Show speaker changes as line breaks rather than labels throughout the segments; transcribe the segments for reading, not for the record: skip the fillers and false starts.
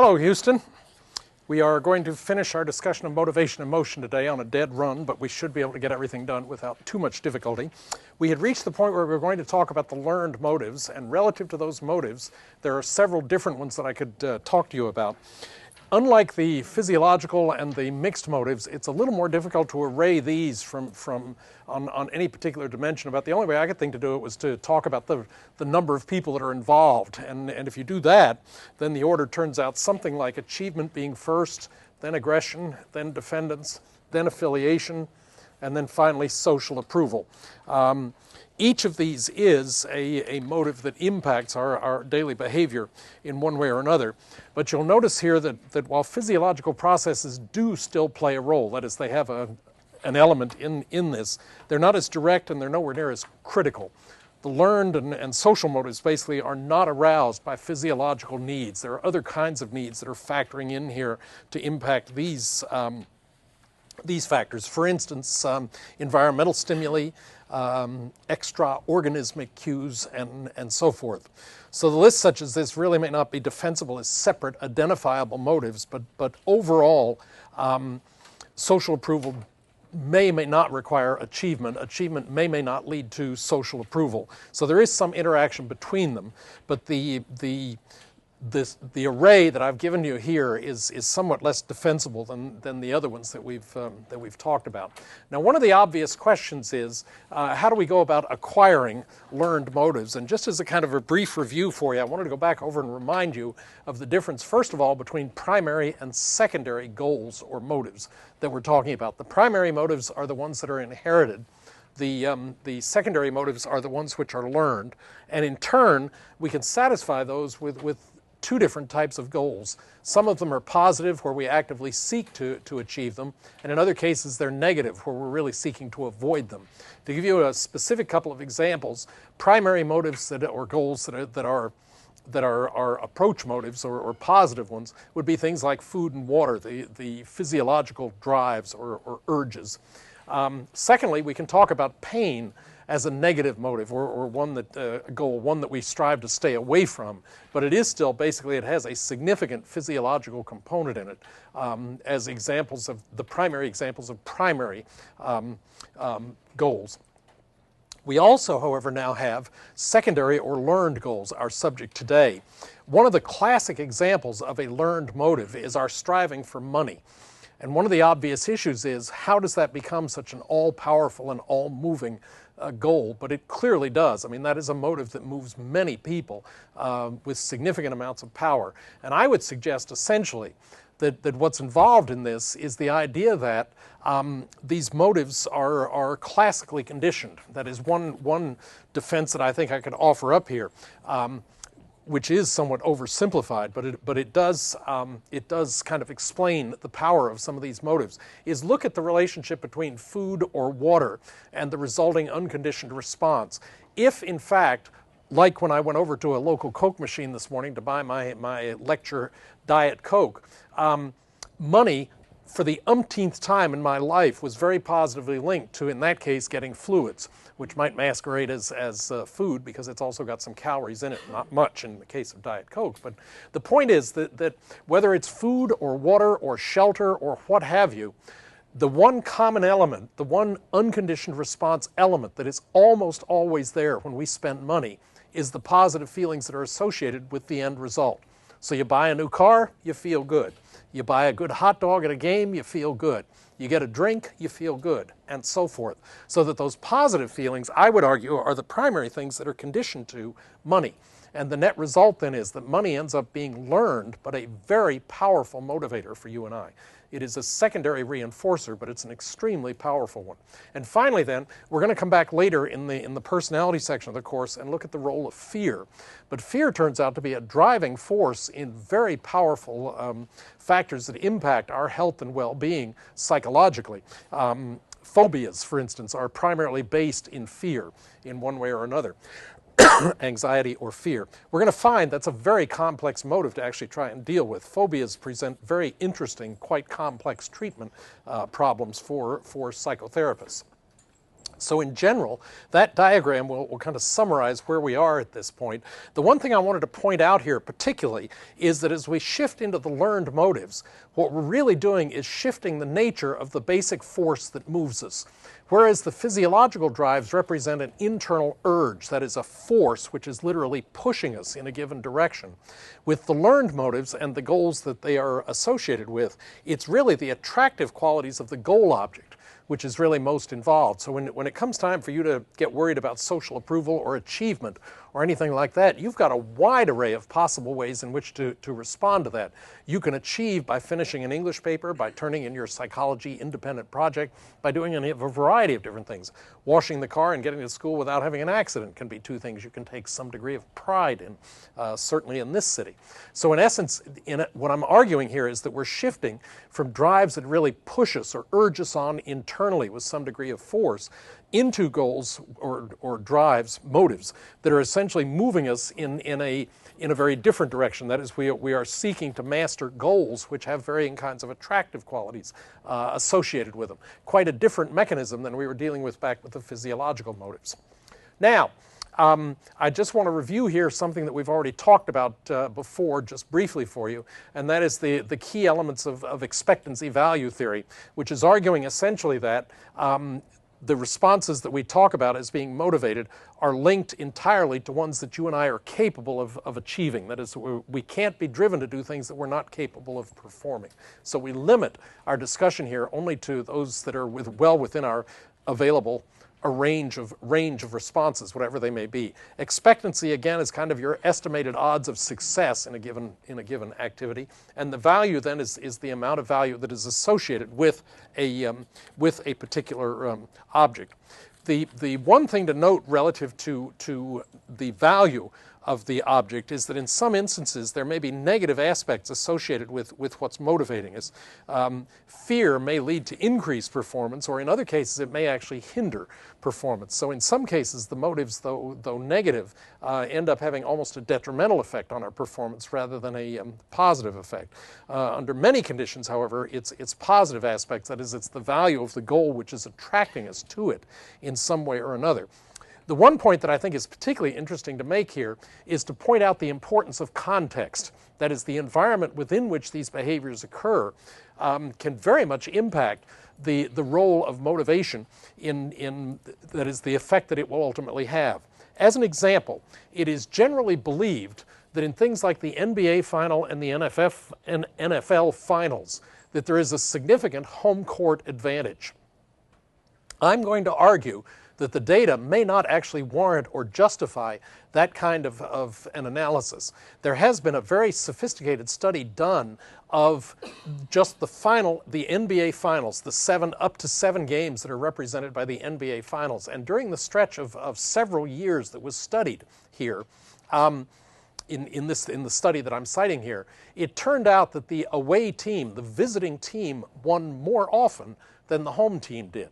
Hello, Houston. We are going to finish our discussion of motivation and motion today on a dead run, but we should be able to get everything done without too much difficulty. We had reached the point where we were going to talk about the learned motives, and relative to those motives, there are several different ones that I could talk to you about. Unlike the physiological and the mixed motives, it's a little more difficult to array these on any particular dimension. About the only way I could think to do it was to talk about the number of people that are involved. And if you do that, then the order turns out something like achievement being first, then aggression, then defendants, then affiliation, and then finally social approval. Each of these is a motive that impacts our daily behavior in one way or another. But you'll notice here that while physiological processes do still play a role, that is, they have an element in this, they're not as direct and they're nowhere near as critical. The learned and social motives basically are not aroused by physiological needs. There are other kinds of needs that are factoring in here to impact these factors. For instance, environmental stimuli, extra-organismic cues, and so forth. So the list such as this really may not be defensible as separate identifiable motives, but overall, social approval may not require achievement. Achievement may not lead to social approval. So there is some interaction between them, but the array that I've given you here is somewhat less defensible than the other ones that we've talked about. Now, one of the obvious questions is how do we go about acquiring learned motives? And just as a kind of a brief review for you, I wanted to go back over and remind you of the difference, first of all, between primary and secondary goals or motives that we're talking about. The primary motives are the ones that are inherited. The secondary motives are the ones which are learned, and in turn, we can satisfy those with two different types of goals. Some of them are positive, where we actively seek to achieve them, and in other cases they're negative, where we're really seeking to avoid them. To give you a specific couple of examples, primary motives or goals that are approach motives or positive ones would be things like food and water, the physiological drives or urges. Secondly, we can talk about pain as a negative motive or one that we strive to stay away from, but it is still basically, it has a significant physiological component in it as examples of the primary examples of primary goals. We also, however, now have secondary or learned goals, our subject today. One of the classic examples of a learned motive is our striving for money. And one of the obvious issues is, how does that become such an all-powerful and all-moving goal? But it clearly does. I mean, that is a motive that moves many people with significant amounts of power. And I would suggest essentially that what's involved in this is the idea that these motives are classically conditioned. That is one defense that I think I could offer up here, which is somewhat oversimplified, but it does kind of explain the power of some of these motives, is look at the relationship between food or water and the resulting unconditioned response. If, in fact, like when I went over to a local Coke machine this morning to buy my lecture Diet Coke, money for the umpteenth time in my life was very positively linked to, in that case, getting fluids, which might masquerade as food because it's also got some calories in it, not much in the case of Diet Coke. But the point is that whether it's food or water or shelter or what have you, the one common element, the one unconditioned response element that is almost always there when we spend money is the positive feelings that are associated with the end result. So you buy a new car, you feel good. You buy a good hot dog at a game, you feel good. You get a drink, you feel good, and so forth. So that those positive feelings, I would argue, are the primary things that are conditioned to money. And the net result then is that money ends up being learned, but a very powerful motivator for you and I. It is a secondary reinforcer, but it's an extremely powerful one. And finally then, we're going to come back later in the personality section of the course and look at the role of fear. But fear turns out to be a driving force in very powerful factors that impact our health and well-being psychologically. Phobias, for instance, are primarily based in fear in one way or another. Anxiety or fear. We're going to find that's a very complex motive to actually try and deal with. Phobias present very interesting, quite complex treatment problems for psychotherapists. So in general, that diagram will kind of summarize where we are at this point. The one thing I wanted to point out here particularly is that as we shift into the learned motives, what we're really doing is shifting the nature of the basic force that moves us. Whereas the physiological drives represent an internal urge, that is a force which is literally pushing us in a given direction. With the learned motives and the goals that they are associated with, it's really the attractive qualities of the goal object which is really most involved. So when it comes time for you to get worried about social approval or achievement or anything like that, you've got a wide array of possible ways in which to respond to that. You can achieve by finishing an English paper, by turning in your psychology independent project, by doing a variety of different things. Washing the car and getting to school without having an accident can be two things you can take some degree of pride in, certainly in this city. So in essence, what I'm arguing here is that we're shifting from drives that really push us or urge us on internally with some degree of force into goals or drives, motives, that are essentially moving us in a very different direction. That is, we are seeking to master goals which have varying kinds of attractive qualities associated with them. Quite a different mechanism than we were dealing with back with the physiological motives. Now, I just want to review here something that we've already talked about before, just briefly for you, and that is the key elements of expectancy value theory, which is arguing essentially that the responses that we talk about as being motivated are linked entirely to ones that you and I are capable of achieving. That is, we can't be driven to do things that we're not capable of performing. So we limit our discussion here only to those that are well within our available range of responses, whatever they may be. Expectancy, again, is kind of your estimated odds of success in a given activity, and the value then is the amount of value that is associated with a particular object. The one thing to note relative to the value of the object is that in some instances there may be negative aspects associated with what's motivating us. Fear may lead to increased performance, or in other cases it may actually hinder performance. So in some cases the motives, though negative, end up having almost a detrimental effect on our performance rather than a positive effect. Under many conditions, however, it's positive aspects, that is, it's the value of the goal which is attracting us to it in some way or another. The one point that I think is particularly interesting to make here is to point out the importance of context. That is, the environment within which these behaviors occur can very much impact the role of motivation that is, the effect that it will ultimately have. As an example, it is generally believed that in things like the NBA final and the NFL finals, that there is a significant home court advantage. I'm going to argue that the data may not actually warrant or justify that kind of an analysis. There has been a very sophisticated study done of just the NBA finals, the up to seven games that are represented by the NBA finals. And during the stretch of several years that was studied here, in the study that I'm citing here, it turned out that the away team, the visiting team, won more often than the home team did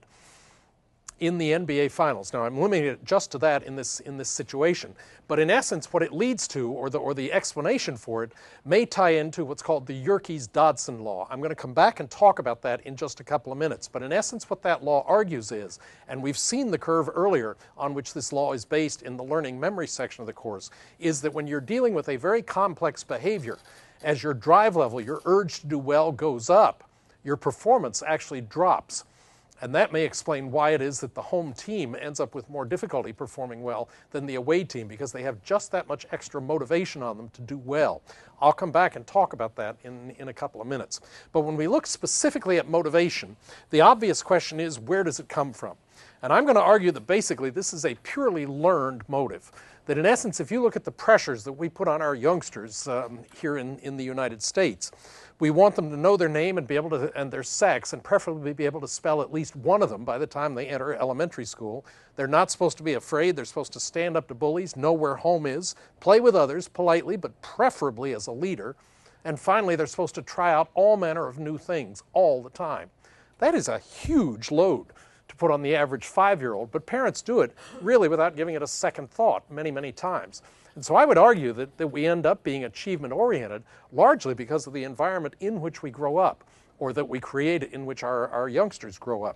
in the NBA finals. Now, I'm limiting it just to that in this situation, but in essence what it leads to, or the explanation for it, may tie into what's called the Yerkes-Dodson law. I'm going to come back and talk about that in just a couple of minutes, but in essence what that law argues is, and we've seen the curve earlier on which this law is based in the learning memory section of the course, is that when you're dealing with a very complex behavior, as your drive level, your urge to do well goes up, your performance actually drops. And that may explain why it is that the home team ends up with more difficulty performing well than the away team, because they have just that much extra motivation on them to do well. I'll come back and talk about that in a couple of minutes. But when we look specifically at motivation, the obvious question is, where does it come from? And I'm going to argue that basically this is a purely learned motive. That in essence, if you look at the pressures that we put on our youngsters here in the United States, we want them to know their name and be able to, and their sex, and preferably be able to spell at least one of them by the time they enter elementary school. They're not supposed to be afraid. They're supposed to stand up to bullies, know where home is, play with others politely, but preferably as a leader. And finally, they're supposed to try out all manner of new things all the time. That is a huge load to put on the average 5-year-old, but parents do it really without giving it a second thought many, many times. And so I would argue that we end up being achievement-oriented largely because of the environment in which we grow up, or that we create in which our youngsters grow up.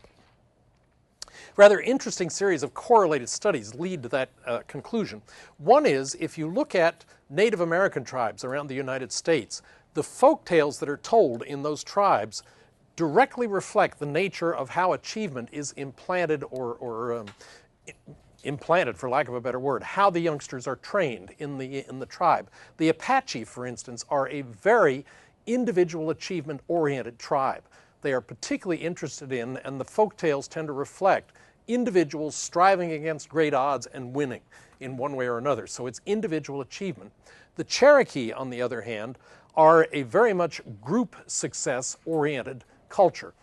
rather interesting series of correlated studies lead to that conclusion. One is, if you look at Native American tribes around the United States, the folk tales that are told in those tribes directly reflect the nature of how achievement is implanted or implanted, for lack of a better word, how the youngsters are trained in the tribe. The Apache, for instance, are a very individual achievement-oriented tribe. They are particularly interested in, and the folk tales tend to reflect, individuals striving against great odds and winning in one way or another. So it's individual achievement. The Cherokee, on the other hand, are a very much group success-oriented culture.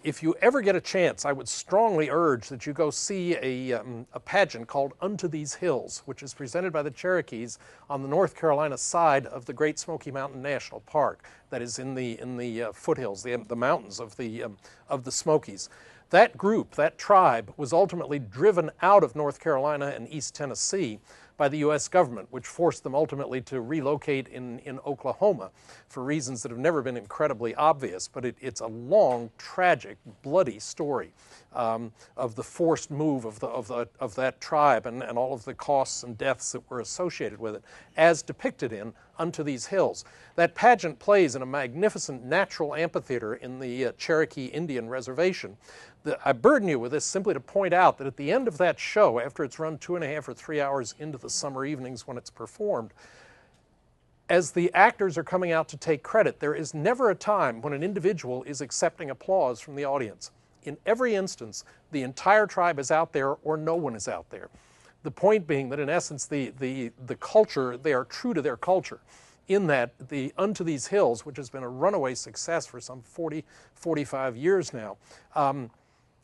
If you ever get a chance, I would strongly urge that you go see a pageant called Unto These Hills, which is presented by the Cherokees on the North Carolina side of the Great Smoky Mountain National Park, that is in the foothills, the mountains of the Smokies. That group, that tribe, was ultimately driven out of North Carolina and East Tennessee by the U.S. government, which forced them ultimately to relocate in Oklahoma for reasons that have never been incredibly obvious. But it's a long, tragic, bloody story of the forced move of that tribe and all of the costs and deaths that were associated with it, as depicted in Unto These Hills. That pageant plays in a magnificent natural amphitheater in the Cherokee Indian Reservation. I burden you with this simply to point out that at the end of that show, after it's run 2.5 or 3 hours into the summer evenings when it's performed, as the actors are coming out to take credit, there is never a time when an individual is accepting applause from the audience. In every instance, the entire tribe is out there or no one is out there. The point being that in essence, the culture, they are true to their culture, in that the Unto These Hills, which has been a runaway success for some 40, 45 years now,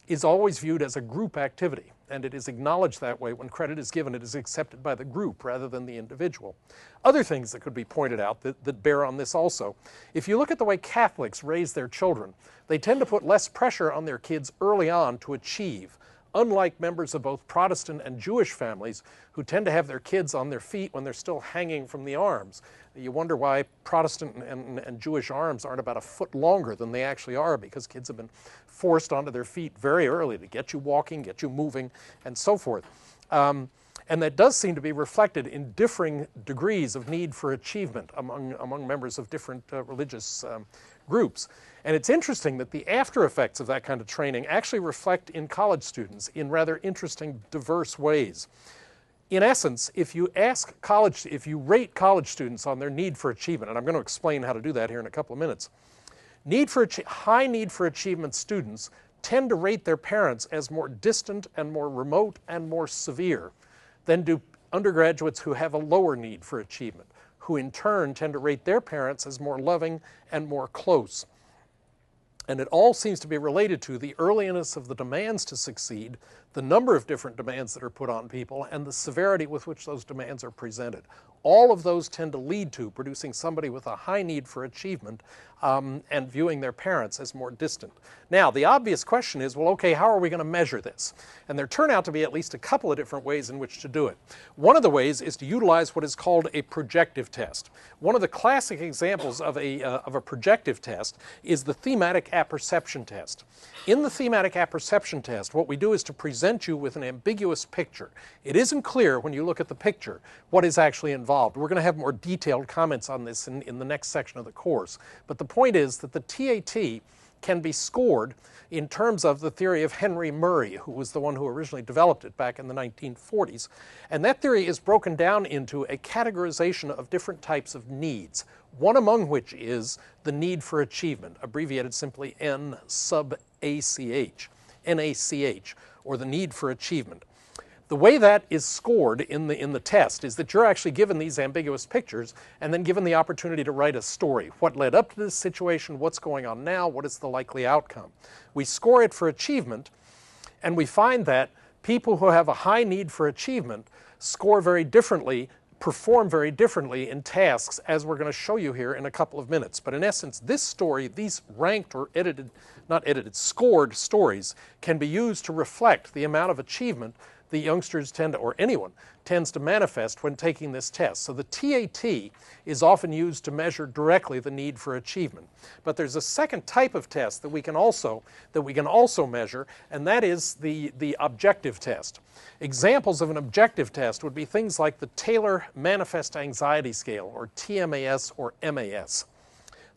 is always viewed as a group activity, and it is acknowledged that way. When credit is given, it is accepted by the group rather than the individual. Other things that could be pointed out that bear on this also. If you look at the way Catholics raise their children, they tend to put less pressure on their kids early on to achieve, unlike members of both Protestant and Jewish families who tend to have their kids on their feet when they're still hanging from the arms. You wonder why Protestant and Jewish arms aren't about a foot longer than they actually are, because kids have been forced onto their feet very early to get you walking, get you moving, and so forth. And that does seem to be reflected in differing degrees of need for achievement among members of different religious groups. And it's interesting that the after effects of that kind of training actually reflect in college students in rather interesting, diverse ways. In essence, if you rate college students on their need for achievement, and I'm going to explain how to do that here in a couple of minutes, high need for achievement students tend to rate their parents as more distant and more remote and more severe than do undergraduates who have a lower need for achievement, who in turn tend to rate their parents as more loving and more close. And it all seems to be related to the earliness of the demands to succeed, the number of different demands that are put on people, and the severity with which those demands are presented. All of those tend to lead to producing somebody with a high need for achievement and viewing their parents as more distant. Now, the obvious question is, well, okay, how are we going to measure this? And there turn out to be at least a couple of different ways in which to do it. One of the ways is to utilize what is called a projective test. One of the classic examples of a projective test is the thematic apperception test. In the thematic apperception test, what we do is to present you with an ambiguous picture. It isn't clear when you look at the picture what is actually involved. We're going to have more detailed comments on this in the next section of the course. But the point is that the TAT can be scored in terms of the theory of Henry Murray, who was the one who originally developed it back in the 1940s. And that theory is broken down into a categorization of different types of needs, one among which is the need for achievement, abbreviated simply N sub ACH, NACH, or the need for achievement. The way that is scored in the test is that you're actually given these ambiguous pictures and then given the opportunity to write a story. What led up to this situation? What's going on now? What is the likely outcome? We score it for achievement, and we find that people who have a high need for achievement score very differently, perform very differently in tasks, as we're going to show you here in a couple of minutes. But in essence, this story, these ranked or scored stories can be used to reflect the amount of achievement the youngsters tend to, or anyone, tends to manifest when taking this test. So the TAT is often used to measure directly the need for achievement. But there's a second type of test that we can also measure, and that is the objective test. Examples of an objective test would be things like the Taylor Manifest Anxiety Scale, or TMAS or MAS.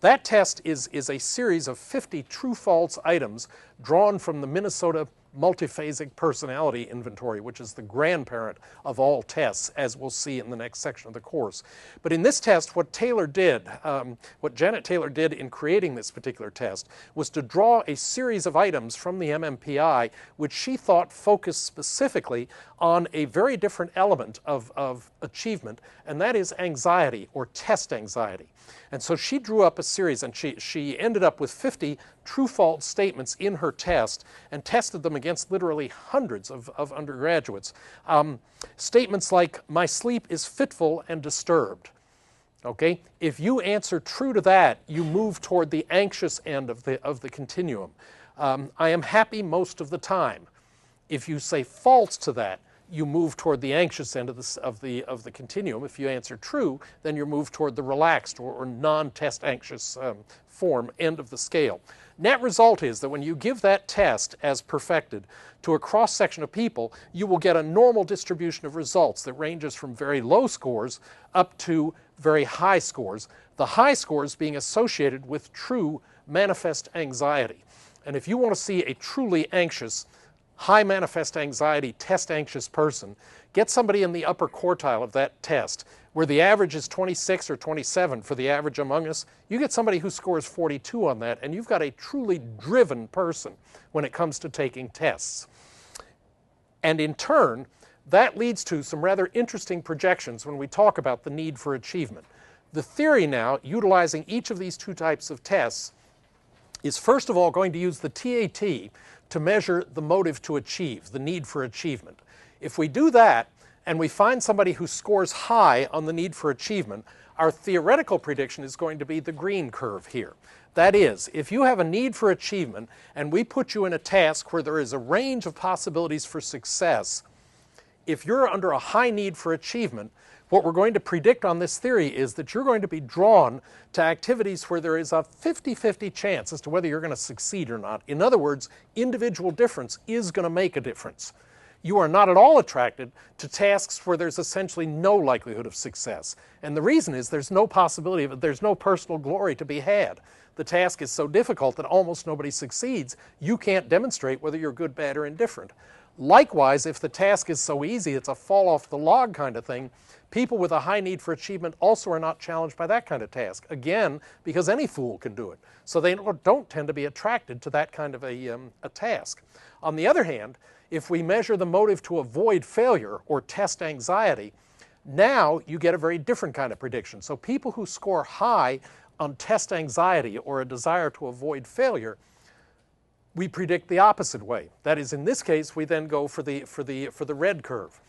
That test is a series of 50 true-false items drawn from the Minnesota Multiphasic Personality Inventory, which is the grandparent of all tests, as we'll see in the next section of the course. But in this test, what Janet Taylor did in creating this particular test was to draw a series of items from the MMPI, which she thought focused specifically on a very different element of achievement, and that is anxiety, or test anxiety. And so she drew up a series, and she ended up with 50 true-false statements in her test and tested them against literally hundreds of undergraduates. Statements like, "My sleep is fitful and disturbed." Okay? If you answer true to that, you move toward the anxious end of the continuum. "I am happy most of the time." If you say false to that, you move toward the anxious end of the continuum. If you answer true, then you move toward the relaxed or non-test anxious form end of the scale. Net result is that when you give that test as perfected to a cross-section of people, you will get a normal distribution of results that ranges from very low scores up to very high scores, the high scores being associated with true manifest anxiety. And if you want to see a truly anxious, high manifest anxiety, test anxious person, get somebody in the upper quartile of that test, where the average is 26 or 27 for the average among us. You get somebody who scores 42 on that, and you've got a truly driven person when it comes to taking tests. And in turn, that leads to some rather interesting projections when we talk about the need for achievement. The theory now, utilizing each of these two types of tests, is first of all going to use the TAT to measure the motive to achieve, the need for achievement. If we do that, and we find somebody who scores high on the need for achievement, our theoretical prediction is going to be the green curve here. That is, if you have a need for achievement, and we put you in a task where there is a range of possibilities for success, if you're under a high need for achievement, what we're going to predict on this theory is that you're going to be drawn to activities where there is a 50-50 chance as to whether you're going to succeed or not. In other words, individual difference is going to make a difference. You are not at all attracted to tasks where there's essentially no likelihood of success. And the reason is there's no possibility of it, there's no personal glory to be had. The task is so difficult that almost nobody succeeds. You can't demonstrate whether you're good, bad, or indifferent. Likewise, if the task is so easy, it's a fall off the log kind of thing, people with a high need for achievement also are not challenged by that kind of task. Again, because any fool can do it. So they don't tend to be attracted to that kind of a task. On the other hand, if we measure the motive to avoid failure, or test anxiety, now you get a very different kind of prediction. So people who score high on test anxiety or a desire to avoid failure, we predict the opposite way. That is, in this case, we then go for the red curve.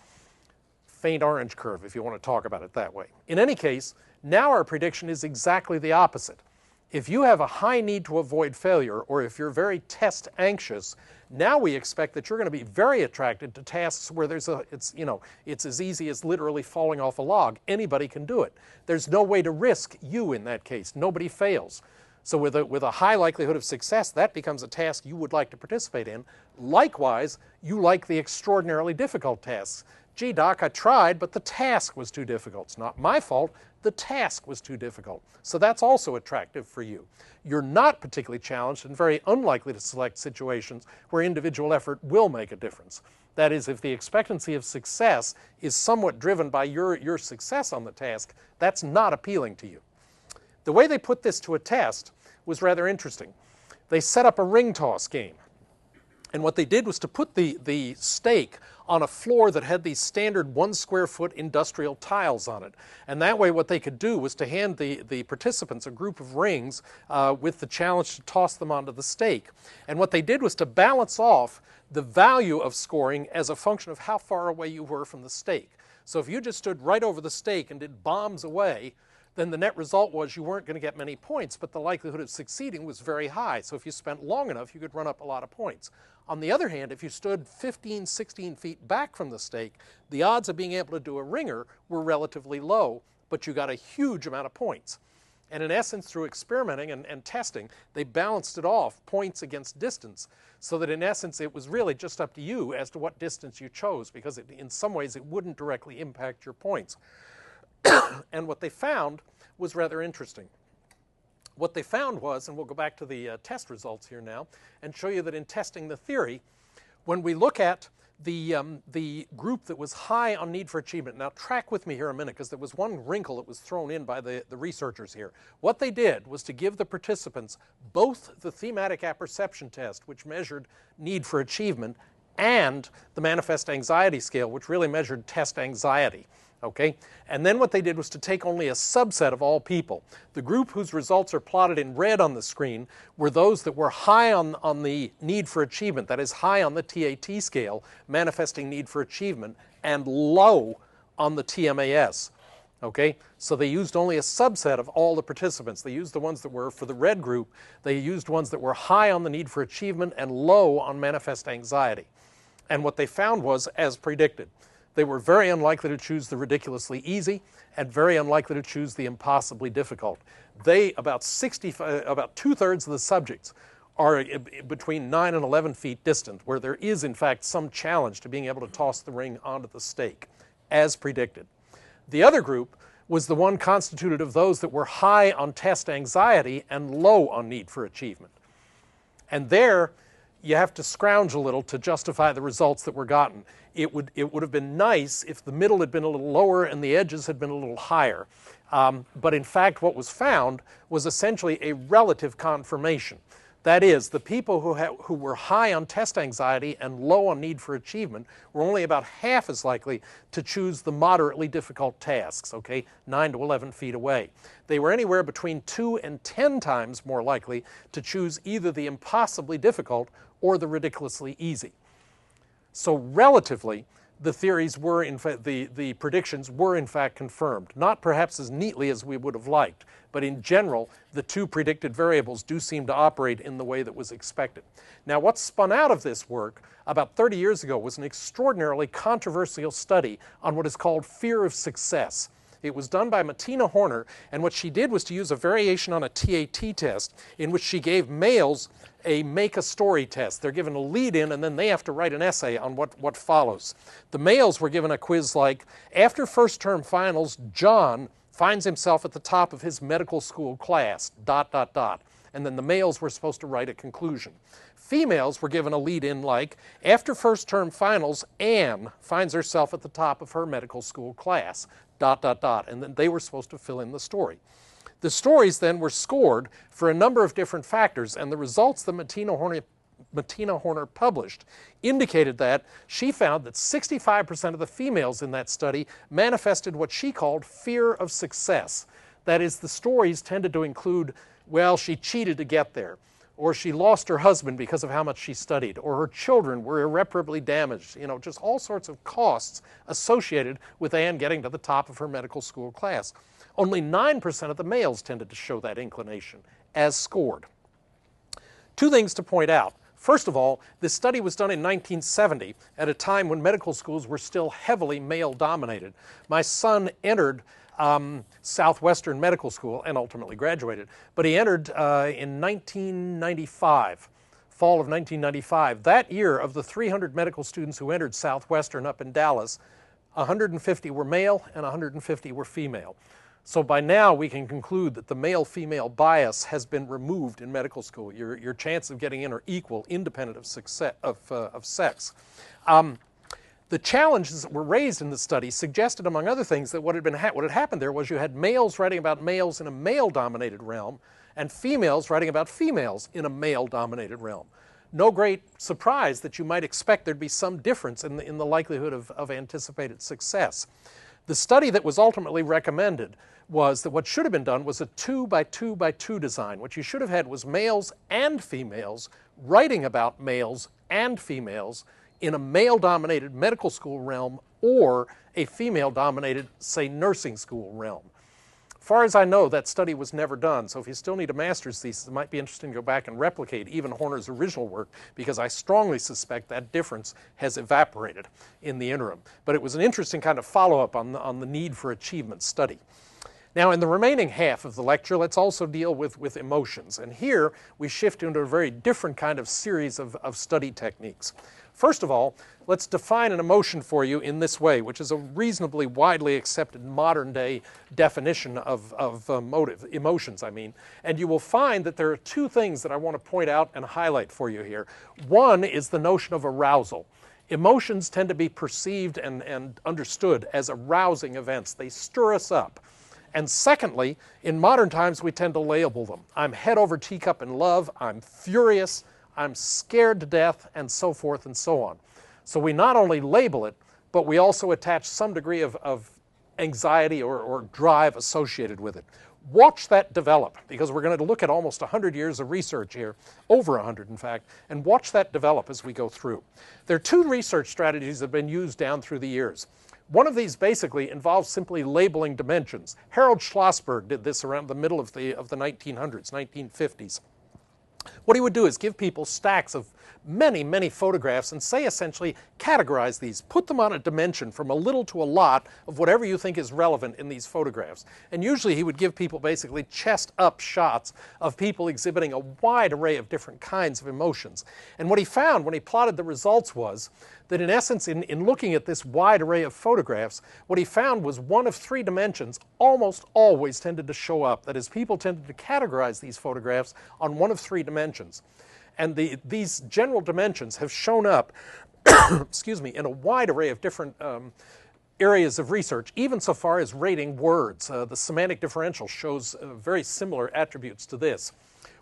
Faint orange curve, if you want to talk about it that way. In any case, now our prediction is exactly the opposite. If you have a high need to avoid failure, or if you're very test anxious, now we expect that you're going to be very attracted to tasks where it's as easy as literally falling off a log. Anybody can do it. There's no way to risk you in that case. Nobody fails. So with a high likelihood of success, that becomes a task you would like to participate in. Likewise, you like the extraordinarily difficult tasks. Gee, Doc, I tried, but the task was too difficult. It's not my fault. The task was too difficult. So that's also attractive for you. You're not particularly challenged and very unlikely to select situations where individual effort will make a difference. That is, if the expectancy of success is somewhat driven by your success on the task, that's not appealing to you. The way they put this to a test was rather interesting. They set up a ring toss game. And what they did was to put the stake on a floor that had these standard 1 square foot industrial tiles on it. And that way what they could do was to hand the participants a group of rings with the challenge to toss them onto the stake. And what they did was to balance off the value of scoring as a function of how far away you were from the stake. So if you just stood right over the stake and did bombs away, then the net result was you weren't going to get many points, but the likelihood of succeeding was very high. So if you spent long enough, you could run up a lot of points. On the other hand, if you stood 15, 16 feet back from the stake, the odds of being able to do a ringer were relatively low, but you got a huge amount of points. And in essence, through experimenting and testing, they balanced it off, points against distance, so that in essence it was really just up to you as to what distance you chose, because in some ways it wouldn't directly impact your points. And what they found was rather interesting. What they found was, and we'll go back to the test results here now, and show you that in testing the theory, when we look at the group that was high on need for achievement. Now track with me here a minute, because there was one wrinkle that was thrown in by the researchers here. What they did was to give the participants both the thematic apperception test, which measured need for achievement, and the manifest anxiety scale, which really measured test anxiety. Okay? And then what they did was to take only a subset of all people. The group whose results are plotted in red on the screen were those that were high on the need for achievement, that is high on the TAT scale, manifesting need for achievement, and low on the TMAS. Okay? So they used only a subset of all the participants. They used the ones that were, for the red group, they used ones that were high on the need for achievement and low on manifest anxiety. And what they found was, as predicted, they were very unlikely to choose the ridiculously easy and very unlikely to choose the impossibly difficult. About 2/3 of the subjects are between 9 and 11 feet distant, where there is in fact some challenge to being able to toss the ring onto the stake, as predicted. The other group was the one constituted of those that were high on test anxiety and low on need for achievement. And there, you have to scrounge a little to justify the results that were gotten. It would have been nice if the middle had been a little lower and the edges had been a little higher. But in fact, what was found was essentially a relative confirmation. That is, the people who were high on test anxiety and low on need for achievement were only about half as likely to choose the moderately difficult tasks, okay, 9 to 11 feet away. They were anywhere between 2 and 10 times more likely to choose either the impossibly difficult or the ridiculously easy. So relatively, the theories were, in fact, the predictions were in fact confirmed. Not perhaps as neatly as we would have liked, but in general, the two predicted variables do seem to operate in the way that was expected. Now, what spun out of this work about 30 years ago was an extraordinarily controversial study on what is called fear of success. It was done by Martina Horner, and what she did was to use a variation on a TAT test in which she gave males a make-a-story test. They're given a lead-in, and then they have to write an essay on what follows. The males were given a quiz like, after first-term finals, John finds himself at the top of his medical school class, ... And then the males were supposed to write a conclusion. Females were given a lead-in like, after first-term finals, Anne finds herself at the top of her medical school class, ... And then they were supposed to fill in the story. The stories then were scored for a number of different factors, and the results that Martina Horner published indicated that she found that 65% of the females in that study manifested what she called fear of success. That is, the stories tended to include, well, she cheated to get there, or she lost her husband because of how much she studied, or her children were irreparably damaged, just all sorts of costs associated with Anne getting to the top of her medical school class. Only 9% of the males tended to show that inclination, as scored. Two things to point out. First of all, this study was done in 1970, at a time when medical schools were still heavily male-dominated. My son entered Southwestern Medical School and ultimately graduated, but he entered in 1995, fall of 1995. That year, of the 300 medical students who entered Southwestern up in Dallas, 150 were male and 150 were female. So by now we can conclude that the male-female bias has been removed in medical school. Your chance of getting in are equal, independent of sex. The challenges that were raised in the study suggested, among other things, that what had happened there was you had males writing about males in a male-dominated realm and females writing about females in a male-dominated realm. No great surprise that you might expect there'd be some difference in the likelihood of anticipated success. The study that was ultimately recommended was that what should have been done was a 2x2x2 design. What you should have had was males and females writing about males and females in a male-dominated medical school realm or a female-dominated, say, nursing school realm. far as I know, that study was never done, so if you still need a master's thesis, it might be interesting to go back and replicate even Horner's original work, because I strongly suspect that difference has evaporated in the interim. But it was an interesting kind of follow-up on the need for achievement study. Now, in the remaining half of the lecture, let's also deal with emotions. And here, we shift into a very different kind of series of study techniques. First of all, let's define an emotion for you in this way, which is a reasonably widely accepted modern-day definition of emotions, I mean. And you will find that there are two things that I want to point out and highlight for you here. One is the notion of arousal. Emotions tend to be perceived and understood as arousing events. They stir us up. And secondly, in modern times, we tend to label them. I'm head over teacup in love, I'm furious, I'm scared to death, and so forth and so on. So we not only label it, but we also attach some degree of anxiety or drive associated with it. Watch that develop, because we're going to look at almost 100 years of research here, over 100 in fact, and watch that develop as we go through. There are two research strategies that have been used down through the years. One of these basically involves simply labeling dimensions. Harold Schlossberg did this around the middle of the 1900s, 1950s. What he would do is give people stacks of many, many photographs and say essentially, categorize these, put them on a dimension from a little to a lot of whatever you think is relevant in these photographs. And usually he would give people basically chest up shots of people exhibiting a wide array of different kinds of emotions. And what he found when he plotted the results was that in essence, in looking at this wide array of photographs, what he found was one of three dimensions almost always tended to show up. That is, people tended to categorize these photographs on one of three dimensions. And these general dimensions have shown up excuse me, in a wide array of different areas of research, even so far as rating words. The semantic differential shows very similar attributes to this.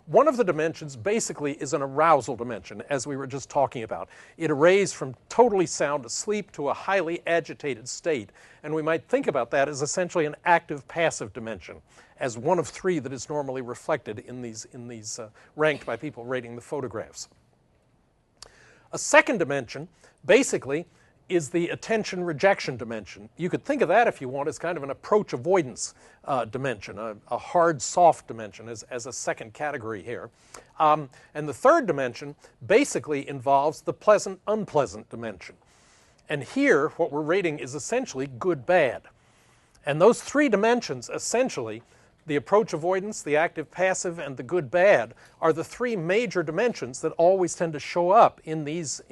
One of the dimensions basically is an arousal dimension, as we were just talking about. It arrays from totally sound asleep to a highly agitated state. And we might think about that as essentially an active-passive dimension, as one of three that is normally reflected in these ranked by people rating the photographs. A second dimension, basically, is the attention rejection dimension. You could think of that, if you want, as kind of an approach avoidance dimension, a hard soft dimension as a second category here. And the third dimension basically involves the pleasant unpleasant dimension. And here what we're rating is essentially good bad. And those three dimensions essentially, the approach avoidance, the active passive, and the good bad, are the three major dimensions that always tend to show up in these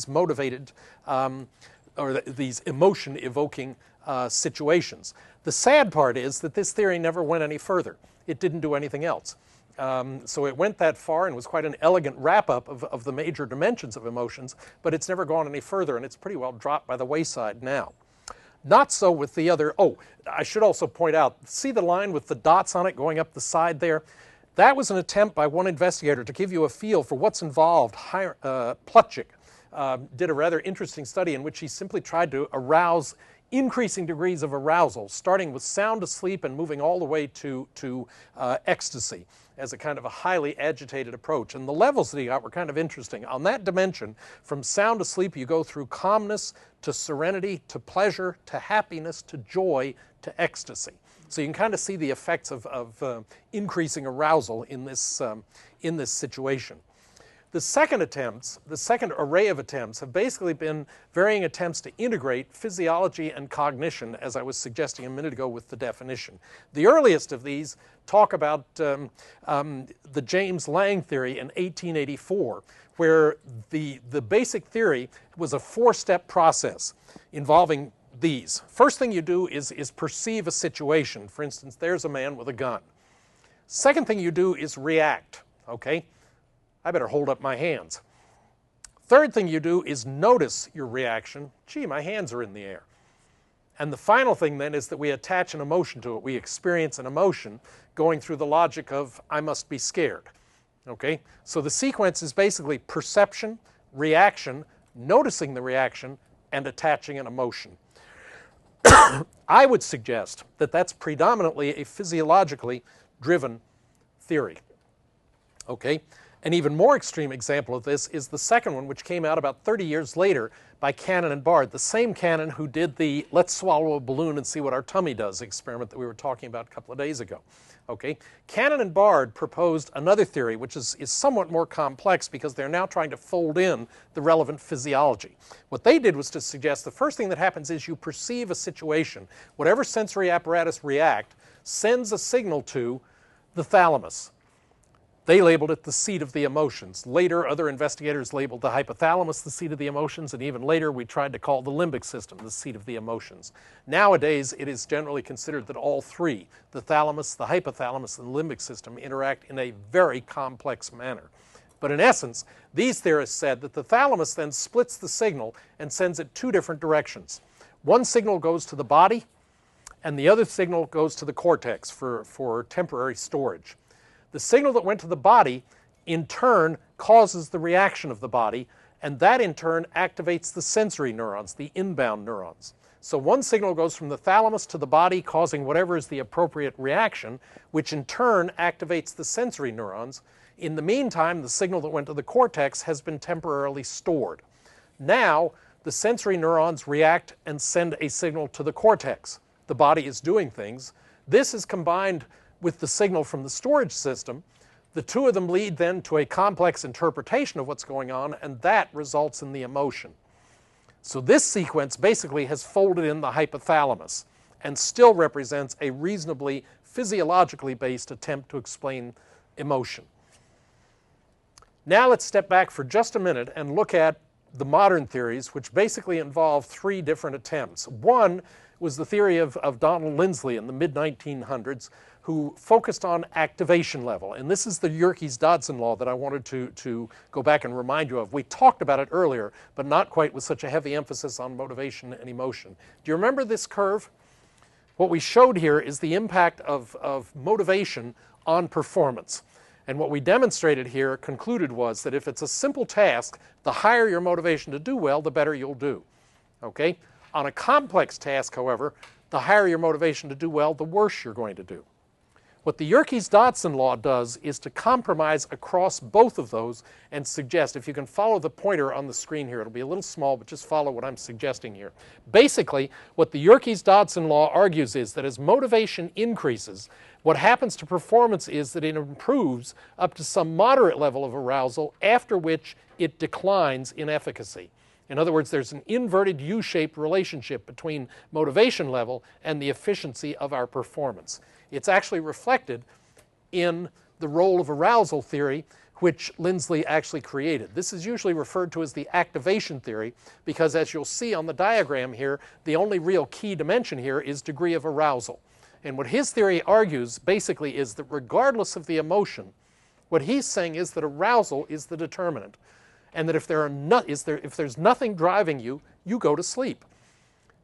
motivated or these emotion evoking situations. The sad part is that this theory never went any further. It didn't do anything else. So it went that far and was quite an elegant wrap-up of the major dimensions of emotions, but it's never gone any further, and it's pretty well dropped by the wayside now. Not so with the other. Oh, I should also point out, see the line with the dots on it going up the side there? That was an attempt by one investigator to give you a feel for what's involved. Plutchik did a rather interesting study in which he simply tried to arouse increasing degrees of arousal, starting with sound asleep and moving all the way to ecstasy as a kind of a highly agitated approach. And the levels that he got were kind of interesting. On that dimension, from sound asleep, you go through calmness to serenity to pleasure to happiness to joy to ecstasy. So you can kind of see the effects of increasing arousal in this situation. The second array of attempts have basically been varying attempts to integrate physiology and cognition, as I was suggesting a minute ago with the definition. The earliest of these talk about the James Lange theory in 1884, where the basic theory was a four-step process involving these. First thing you do is perceive a situation. For instance, there's a man with a gun. Second thing you do is react, okay? I better hold up my hands. Third thing you do is notice your reaction. Gee, my hands are in the air. And the final thing then is that we attach an emotion to it. We experience an emotion going through the logic of, I must be scared. Okay? So the sequence is basically perception, reaction, noticing the reaction, and attaching an emotion. I would suggest that that's predominantly a physiologically driven theory. Okay? An even more extreme example of this is the second one, which came out about 30 years later by Cannon and Bard, the same Cannon who did the let's swallow a balloon and see what our tummy does experiment that we were talking about a couple of days ago. Okay? Cannon and Bard proposed another theory, which is somewhat more complex because they're now trying to fold in the relevant physiology. What they did was to suggest the first thing that happens is you perceive a situation. Whatever sensory apparatus react sends a signal to the thalamus. They labeled it the seat of the emotions. Later, other investigators labeled the hypothalamus the seat of the emotions, and even later we tried to call the limbic system the seat of the emotions. Nowadays, it is generally considered that all three, the thalamus, the hypothalamus, and the limbic system, interact in a very complex manner. But in essence, these theorists said that the thalamus then splits the signal and sends it two different directions. One signal goes to the body, and the other signal goes to the cortex for temporary storage. The signal that went to the body, in turn, causes the reaction of the body, and that in turn activates the sensory neurons, the inbound neurons. So one signal goes from the thalamus to the body, causing whatever is the appropriate reaction, which in turn activates the sensory neurons. In the meantime, the signal that went to the cortex has been temporarily stored. Now, the sensory neurons react and send a signal to the cortex. The body is doing things. This is combined with the signal from the storage system. The two of them lead then to a complex interpretation of what's going on, and that results in the emotion. So this sequence basically has folded in the hypothalamus and still represents a reasonably physiologically based attempt to explain emotion. Now let's step back for just a minute and look at the modern theories, which basically involve three different attempts. One was the theory of Donald Lindsley in the mid-1900s, who focused on activation level. And this is the Yerkes-Dodson law that I wanted to go back and remind you of. We talked about it earlier, but not quite with such a heavy emphasis on motivation and emotion. Do you remember this curve? What we showed here is the impact of motivation on performance. And what we demonstrated here, concluded, was that if it's a simple task, the higher your motivation to do well, the better you'll do. Okay? On a complex task, however, the higher your motivation to do well, the worse you're going to do. What the Yerkes-Dodson law does is to compromise across both of those and suggest, if you can follow the pointer on the screen here, it'll be a little small, but just follow what I'm suggesting here. Basically, what the Yerkes-Dodson law argues is that as motivation increases, what happens to performance is that it improves up to some moderate level of arousal, after which it declines in efficacy. In other words, there's an inverted U-shaped relationship between motivation level and the efficiency of our performance. It's actually reflected in the role of arousal theory, which Lindsley actually created. This is usually referred to as the activation theory because, as you'll see on the diagram here, the only real key dimension here is degree of arousal. And what his theory argues basically is that regardless of the emotion, what he's saying is that arousal is the determinant, and that if there's nothing driving you, you go to sleep.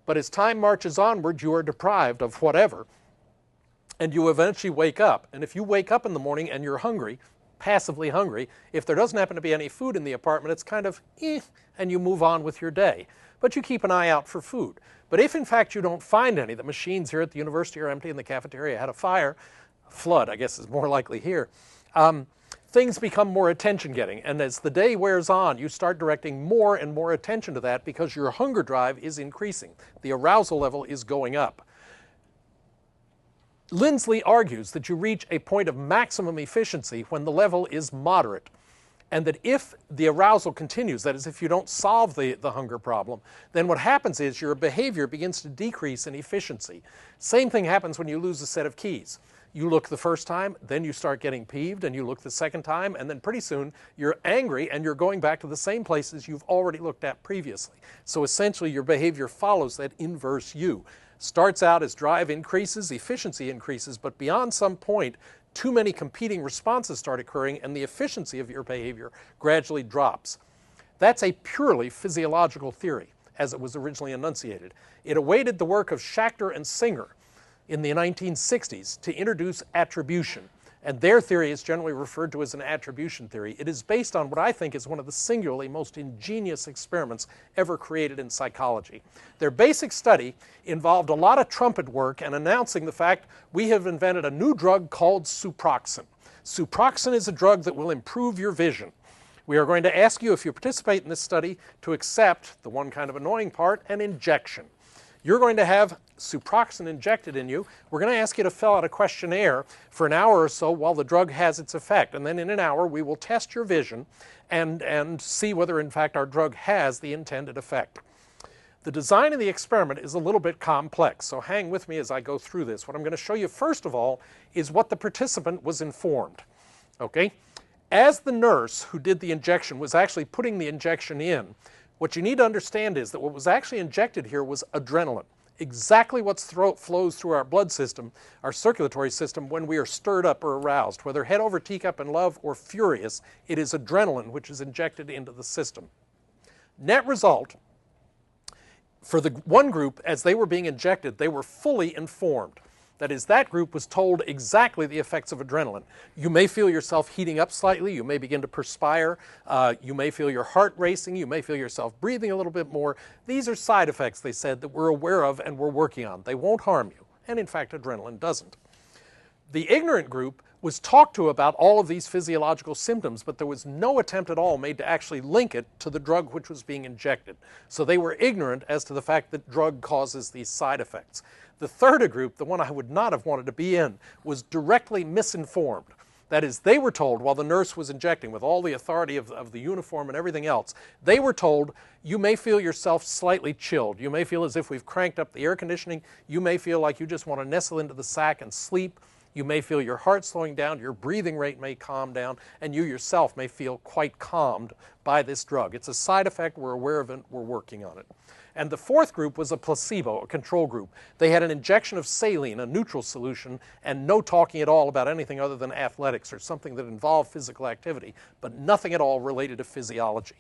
But as time marches onward, you are deprived of whatever, and you eventually wake up. And if you wake up in the morning and you're hungry, passively hungry, if there doesn't happen to be any food in the apartment, it's kind of and you move on with your day. But you keep an eye out for food. But if in fact you don't find any, the machines here at the university are empty and the cafeteria had a fire, flood I guess is more likely here, things become more attention-getting. And as the day wears on, you start directing more and more attention to that because your hunger drive is increasing. The arousal level is going up. Lindsley argues that you reach a point of maximum efficiency when the level is moderate, and that if the arousal continues, that is, if you don't solve the hunger problem, then what happens is your behavior begins to decrease in efficiency. Same thing happens when you lose a set of keys. You look the first time, then you start getting peeved, and you look the second time, and then pretty soon you're angry and you're going back to the same places you've already looked at previously. So essentially your behavior follows that inverse U. Starts out as drive increases, efficiency increases, but beyond some point, too many competing responses start occurring and the efficiency of your behavior gradually drops. That's a purely physiological theory, as it was originally enunciated. It awaited the work of Schachter and Singer in the 1960s to introduce attribution, and their theory is generally referred to as an attribution theory. It is based on what I think is one of the singularly most ingenious experiments ever created in psychology. Their basic study involved a lot of trumpet work and announcing the fact we have invented a new drug called suproxen. Suproxen is a drug that will improve your vision. We are going to ask you, if you participate in this study, to accept, the one kind of annoying part, an injection. You're going to have Suproxen injected in you. We're going to ask you to fill out a questionnaire for an hour or so while the drug has its effect. And then in an hour, we will test your vision and see whether, in fact, our drug has the intended effect. The design of the experiment is a little bit complex, so hang with me as I go through this. What I'm going to show you, first of all, is what the participant was informed. Okay? As the nurse who did the injection was actually putting the injection in, what you need to understand is that what was actually injected here was adrenaline. Exactly what flows through our blood system, our circulatory system, when we are stirred up or aroused. Whether head over teacup in love or furious, it is adrenaline which is injected into the system. Net result, for the one group, as they were being injected, they were fully informed. That is, that group was told exactly the effects of adrenaline. You may feel yourself heating up slightly, you may begin to perspire, you may feel your heart racing, you may feel yourself breathing a little bit more. These are side effects, they said, that we're aware of and we're working on. They won't harm you, and in fact adrenaline doesn't. The ignorant group was talked to about all of these physiological symptoms, but there was no attempt at all made to actually link it to the drug which was being injected. So they were ignorant as to the fact that drug causes these side effects. The third group, the one I would not have wanted to be in, was directly misinformed. That is, they were told, while the nurse was injecting with all the authority of the uniform and everything else, they were told, you may feel yourself slightly chilled. You may feel as if we've cranked up the air conditioning. You may feel like you just want to nestle into the sack and sleep. You may feel your heart slowing down, your breathing rate may calm down, and you yourself may feel quite calmed by this drug. It's a side effect, we're aware of it, we're working on it. And the fourth group was a placebo, a control group. They had an injection of saline, a neutral solution, and no talking at all about anything other than athletics or something that involved physical activity, but nothing at all related to physiology.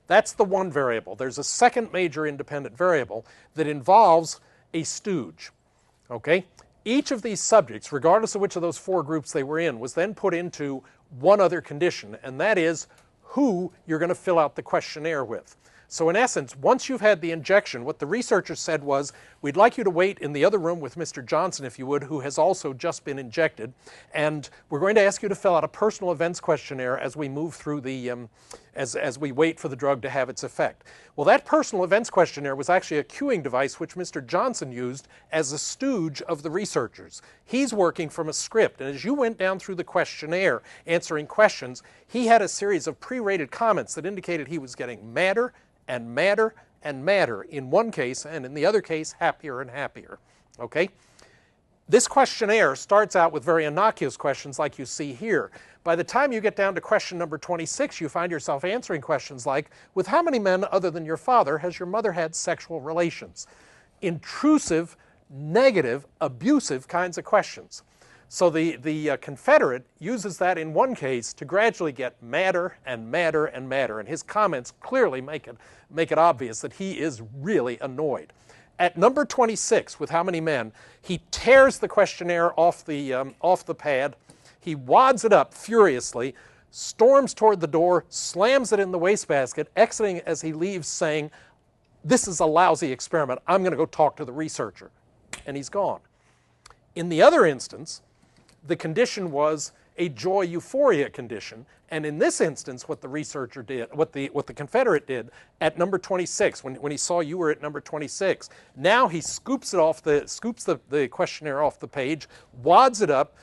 That's the one variable. There's a second major independent variable that involves a stooge. Okay? Each of these subjects, regardless of which of those four groups they were in, was then put into one other condition, and that is who you're going to fill out the questionnaire with. So in essence, once you've had the injection, what the researchers said was, we'd like you to wait in the other room with Mr. Johnson, if you would, who has also just been injected, and we're going to ask you to fill out a personal events questionnaire as we move through the, as we wait for the drug to have its effect. Well, that personal events questionnaire was actually a queuing device which Mr. Johnson used as a stooge of the researchers. He's working from a script, and as you went down through the questionnaire answering questions, he had a series of pre-rated comments that indicated he was getting madder and madder and madder in one case, and in the other case, happier and happier. Okay? This questionnaire starts out with very innocuous questions like you see here. By the time you get down to question number 26, you find yourself answering questions like, with how many men other than your father has your mother had sexual relations? Intrusive, negative, abusive kinds of questions. So the Confederate uses that in one case to gradually get madder and madder and madder, and his comments clearly make it obvious that he is really annoyed. At number 26, with how many men, he tears the questionnaire off the pad, he wads it up furiously, storms toward the door, slams it in the wastebasket, exiting as he leaves saying, this is a lousy experiment, I'm going to go talk to the researcher. And he's gone. In the other instance, the condition was a joy euphoria condition, and in this instance what the researcher did, what the Confederate did at number 26, when he saw you were at number 26, now he scoops the questionnaire off the page, wads it up,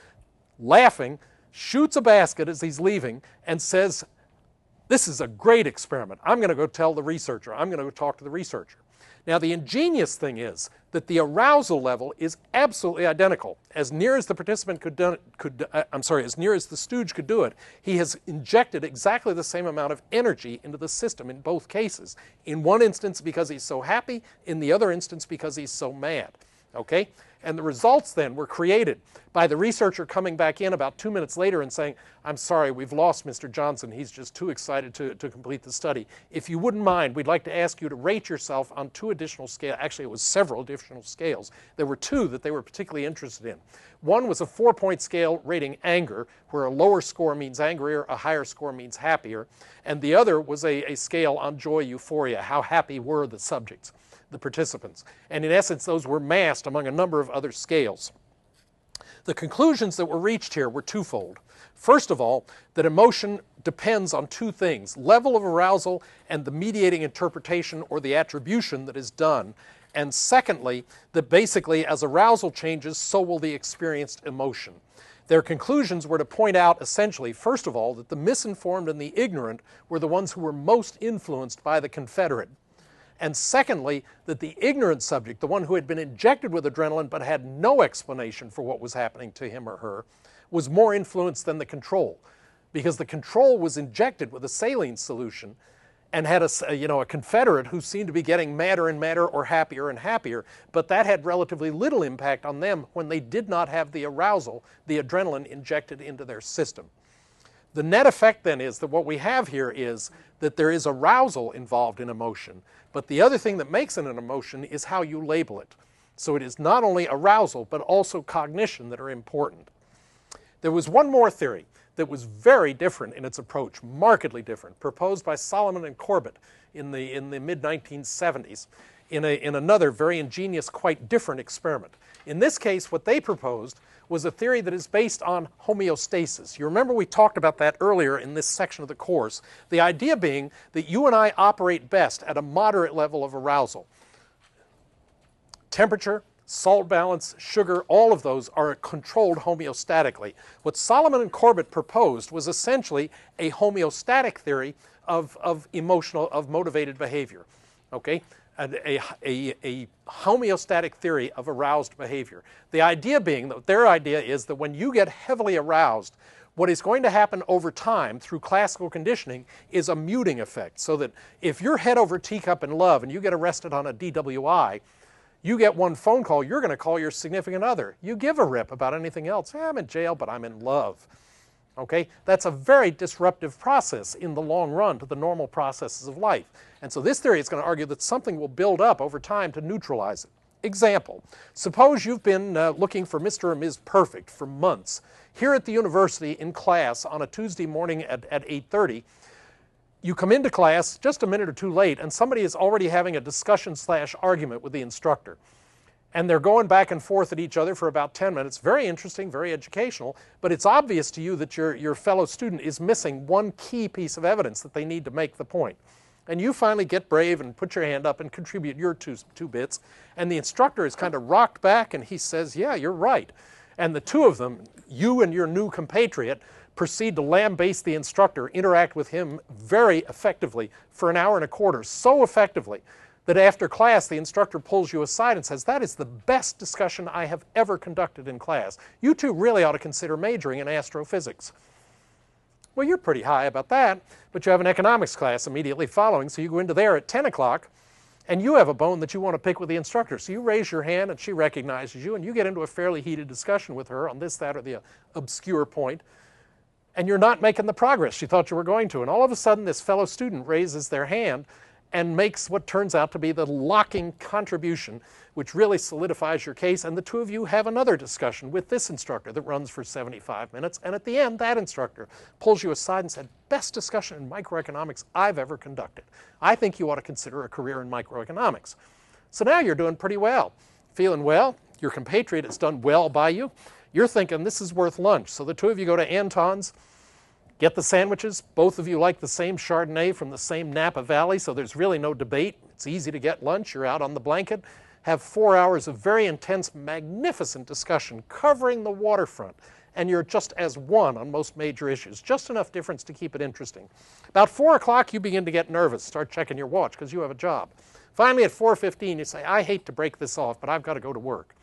laughing, shoots a basket as he's leaving, and says, this is a great experiment. I'm going to go tell the researcher. I'm going to go talk to the researcher. Now the ingenious thing is that the arousal level is absolutely identical. As near as the participant as near as the stooge could do it, he has injected exactly the same amount of energy into the system in both cases. In one instance because he's so happy, in the other instance because he's so mad. Okay? And the results then were created by the researcher coming back in about 2 minutes later and saying, I'm sorry, we've lost Mr. Johnson. He's just too excited to complete the study. If you wouldn't mind, we'd like to ask you to rate yourself on 2 additional scales. Actually, it was several additional scales. There were 2 that they were particularly interested in. One was a 4-point scale rating anger, where a lower score means angrier, a higher score means happier. And the other was a scale on joy euphoria, how happy were the subjects, the participants. And in essence, those were massed among a number of other scales. The conclusions that were reached here were twofold. First of all, that emotion depends on two things: level of arousal and the mediating interpretation or the attribution that is done. And secondly, that basically as arousal changes, so will the experienced emotion. Their conclusions were to point out essentially, first of all, that the misinformed and the ignorant were the ones who were most influenced by the confederate. And secondly, that the ignorant subject, the one who had been injected with adrenaline but had no explanation for what was happening to him or her, was more influenced than the control, because the control was injected with a saline solution and had a confederate who seemed to be getting madder and madder or happier and happier, but that had relatively little impact on them when they did not have the arousal, the adrenaline injected into their system. The net effect then is that what we have here is that there is arousal involved in emotion, but the other thing that makes it an emotion is how you label it. So it is not only arousal, but also cognition that are important. There was one more theory that was very different in its approach, markedly different, proposed by Solomon and Corbett in the mid-1970s in another very ingenious, quite different experiment. In this case, what they proposed was a theory that is based on homeostasis. You remember we talked about that earlier in this section of the course. The idea being that you and I operate best at a moderate level of arousal. Temperature, salt balance, sugar, all of those are controlled homeostatically. What Solomon and Corbett proposed was essentially a homeostatic theory of motivated behavior. Okay? A homeostatic theory of aroused behavior. The idea being that their idea is that when you get heavily aroused, what is going to happen over time through classical conditioning is a muting effect. So that if you're head over teacup in love and you get arrested on a DWI, you get one phone call, you're going to call your significant other. You give a rip about anything else. Hey, I'm in jail, but I'm in love. Okay? That's a very disruptive process in the long run to the normal processes of life. And so this theory is going to argue that something will build up over time to neutralize it. Example, suppose you've been looking for Mr. or Ms. Perfect for months. Here at the university in class on a Tuesday morning at 8:30, you come into class just a minute or two late and somebody is already having a discussion/argument with the instructor. And they're going back and forth at each other for about 10 minutes. Very interesting, very educational, but it's obvious to you that your fellow student is missing one key piece of evidence that they need to make the point. And you finally get brave and put your hand up and contribute your two bits. And the instructor is kind of rocked back and he says, yeah, you're right. And the two of them, you and your new compatriot, proceed to lambaste the instructor, interact with him very effectively for an hour and a quarter, so effectively that after class the instructor pulls you aside and says, that is the best discussion I have ever conducted in class. You two really ought to consider majoring in astrophysics. Well, you're pretty high about that, but you have an economics class immediately following, so you go into there at 10 o'clock, and you have a bone that you want to pick with the instructor. So you raise your hand, and she recognizes you, and you get into a fairly heated discussion with her on this, that, or the obscure point, and you're not making the progress she thought you were going to. And all of a sudden, this fellow student raises their hand and makes what turns out to be the locking contribution, which really solidifies your case, and the two of you have another discussion with this instructor that runs for 75 minutes, and at the end, that instructor pulls you aside and said, best discussion in microeconomics I've ever conducted. I think you ought to consider a career in microeconomics. So now you're doing pretty well. Feeling well, your compatriot has done well by you. You're thinking this is worth lunch. So the two of you go to Anton's, get the sandwiches. Both of you like the same Chardonnay from the same Napa Valley, so there's really no debate. It's easy to get lunch. You're out on the blanket. Have 4 hours of very intense, magnificent discussion covering the waterfront, and you're just as one on most major issues. Just enough difference to keep it interesting. About 4 o'clock, you begin to get nervous, start checking your watch because you have a job. Finally, at 4:15, you say, I hate to break this off, but I've got to go to work.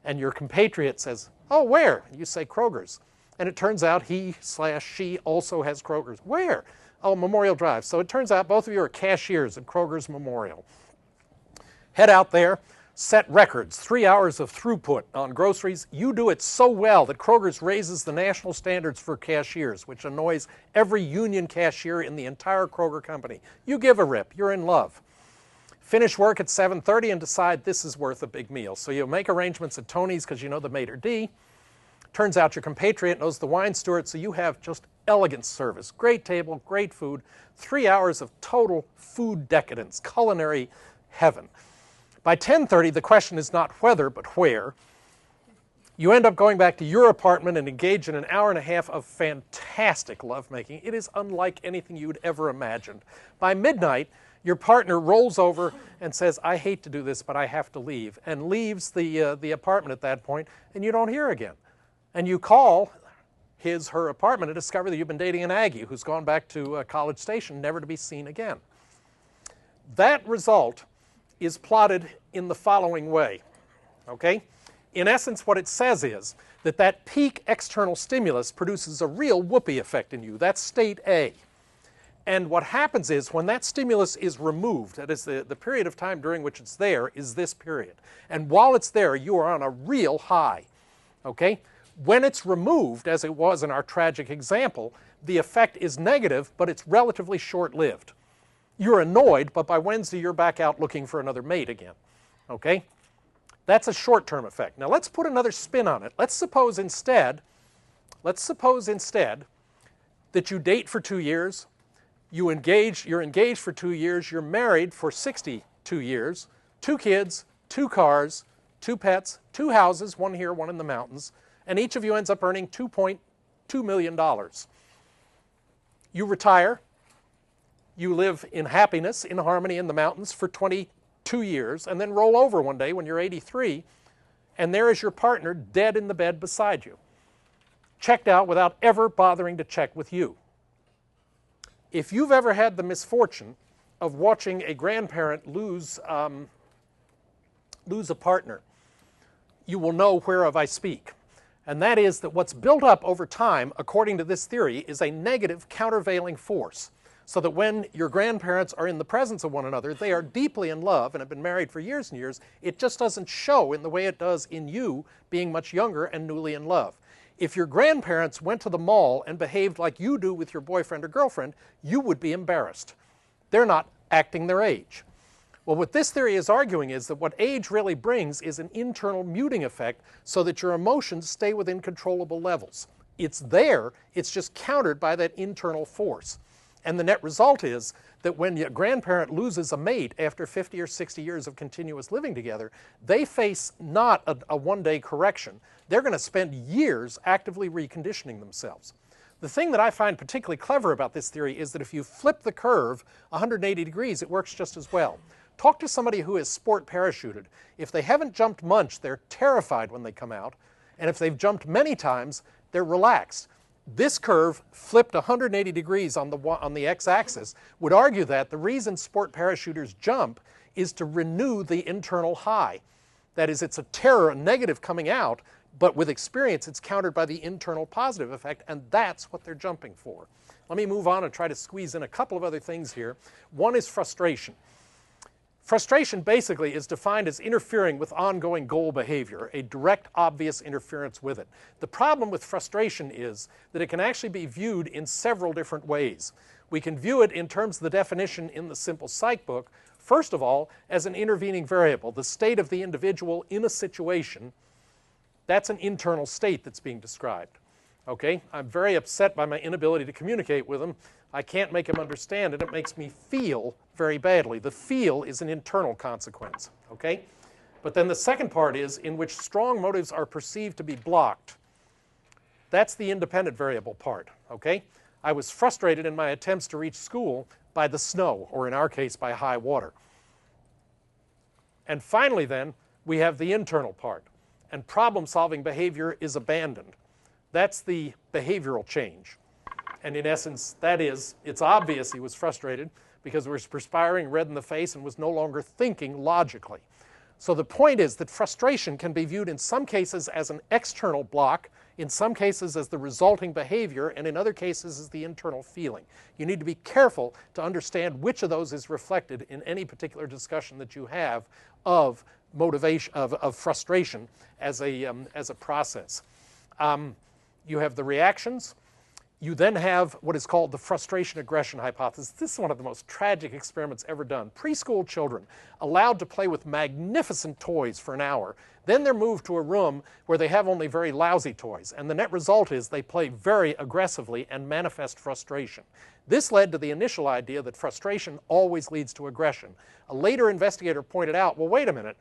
And your compatriot says, oh, where? You say Kroger's. And it turns out he/she also has Kroger's. Where? Oh, Memorial Drive. So it turns out both of you are cashiers at Kroger's Memorial. Head out there, set records, 3 hours of throughput on groceries. You do it so well that Kroger's raises the national standards for cashiers, which annoys every union cashier in the entire Kroger company. You give a rip. You're in love. Finish work at 7:30 and decide this is worth a big meal. So you make arrangements at Tony's because you know the maitre d'. Turns out your compatriot knows the wine steward, so you have just elegant service. Great table, great food, 3 hours of total food decadence, culinary heaven. By 10:30, the question is not whether, but where. You end up going back to your apartment and engage in an hour and a half of fantastic lovemaking. It is unlike anything you'd ever imagined. By midnight, your partner rolls over and says, I hate to do this, but I have to leave, and leaves the apartment at that point, and you don't hear again. And you call her apartment and discover that you've been dating an Aggie who's gone back to College Station, never to be seen again. That result is plotted in the following way, okay? In essence, what it says is that that peak external stimulus produces a real whoopee effect in you. That's state A. And what happens is when that stimulus is removed, that is the period of time during which it's there is this period. And while it's there, you are on a real high, okay? When it's removed, as it was in our tragic example, the effect is negative, but it's relatively short-lived. You're annoyed, but by Wednesday you're back out looking for another mate again, okay? That's a short-term effect. Now let's put another spin on it. Let's suppose instead that you date for 2 years, you're engaged for 2 years, you're married for 62 years, 2 kids, 2 cars, 2 pets, 2 houses, one here, one in the mountains, and each of you ends up earning $2.2 million. You retire, you live in happiness, in harmony in the mountains for 22 years, and then roll over one day when you're 83, and there is your partner dead in the bed beside you, checked out without ever bothering to check with you. If you've ever had the misfortune of watching a grandparent lose a partner, you will know whereof I speak. And that is that what's built up over time, according to this theory, is a negative countervailing force. So that when your grandparents are in the presence of one another, they are deeply in love and have been married for years and years. It just doesn't show in the way it does in you being much younger and newly in love. If your grandparents went to the mall and behaved like you do with your boyfriend or girlfriend, you would be embarrassed. They're not acting their age. Well, what this theory is arguing is that what age really brings is an internal muting effect so that your emotions stay within controllable levels. It's there, it's just countered by that internal force. And the net result is that when your grandparent loses a mate after 50 or 60 years of continuous living together, they face not a one-day correction. They're going to spend years actively reconditioning themselves. The thing that I find particularly clever about this theory is that if you flip the curve 180 degrees, it works just as well. Talk to somebody who is sport parachuted. If they haven't jumped much, they're terrified when they come out. And if they've jumped many times, they're relaxed. This curve, flipped 180 degrees on the x-axis, would argue that the reason sport parachuters jump is to renew the internal high. That is, it's a terror, a negative coming out, but with experience it's countered by the internal positive effect, and that's what they're jumping for. Let me move on and try to squeeze in a couple of other things here. One is frustration. Frustration basically is defined as interfering with ongoing goal behavior, a direct, obvious interference with it. The problem with frustration is that it can actually be viewed in several different ways. We can view it in terms of the definition in the simple Psych book, first of all, as an intervening variable, the state of the individual in a situation. That's an internal state that's being described. Okay? I'm very upset by my inability to communicate with him. I can't make him understand, and it makes me feel very badly. The feel is an internal consequence, okay? But then the second part is in which strong motives are perceived to be blocked. That's the independent variable part, okay? I was frustrated in my attempts to reach school by the snow, or in our case, by high water. And finally then, we have the internal part, and problem-solving behavior is abandoned. That's the behavioral change. And in essence, that is, it's obvious he was frustrated because he was perspiring, red in the face, and was no longer thinking logically. So the point is that frustration can be viewed in some cases as an external block, in some cases as the resulting behavior, and in other cases as the internal feeling. You need to be careful to understand which of those is reflected in any particular discussion that you have of motivation, of frustration as a process. You have the reactions. You then have what is called the frustration-aggression hypothesis. This is one of the most tragic experiments ever done. Preschool children allowed to play with magnificent toys for an hour. Then they're moved to a room where they have only very lousy toys. And the net result is they play very aggressively and manifest frustration. This led to the initial idea that frustration always leads to aggression. A later investigator pointed out, well, wait a minute.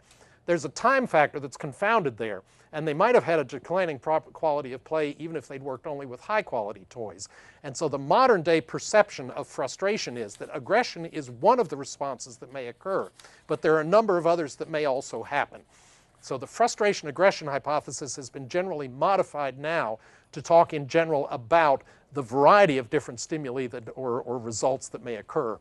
there's a time factor that's confounded there, and they might have had a declining quality of play even if they'd worked only with high-quality toys. And so the modern-day perception of frustration is that aggression is one of the responses that may occur, but there are a number of others that may also happen. So the frustration-aggression hypothesis has been generally modified now to talk in general about the variety of different stimuli that, or results that may occur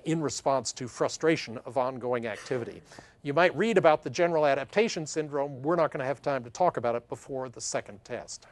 in response to frustration of ongoing activity. You might read about the general adaptation syndrome. We're not going to have time to talk about it before the second test.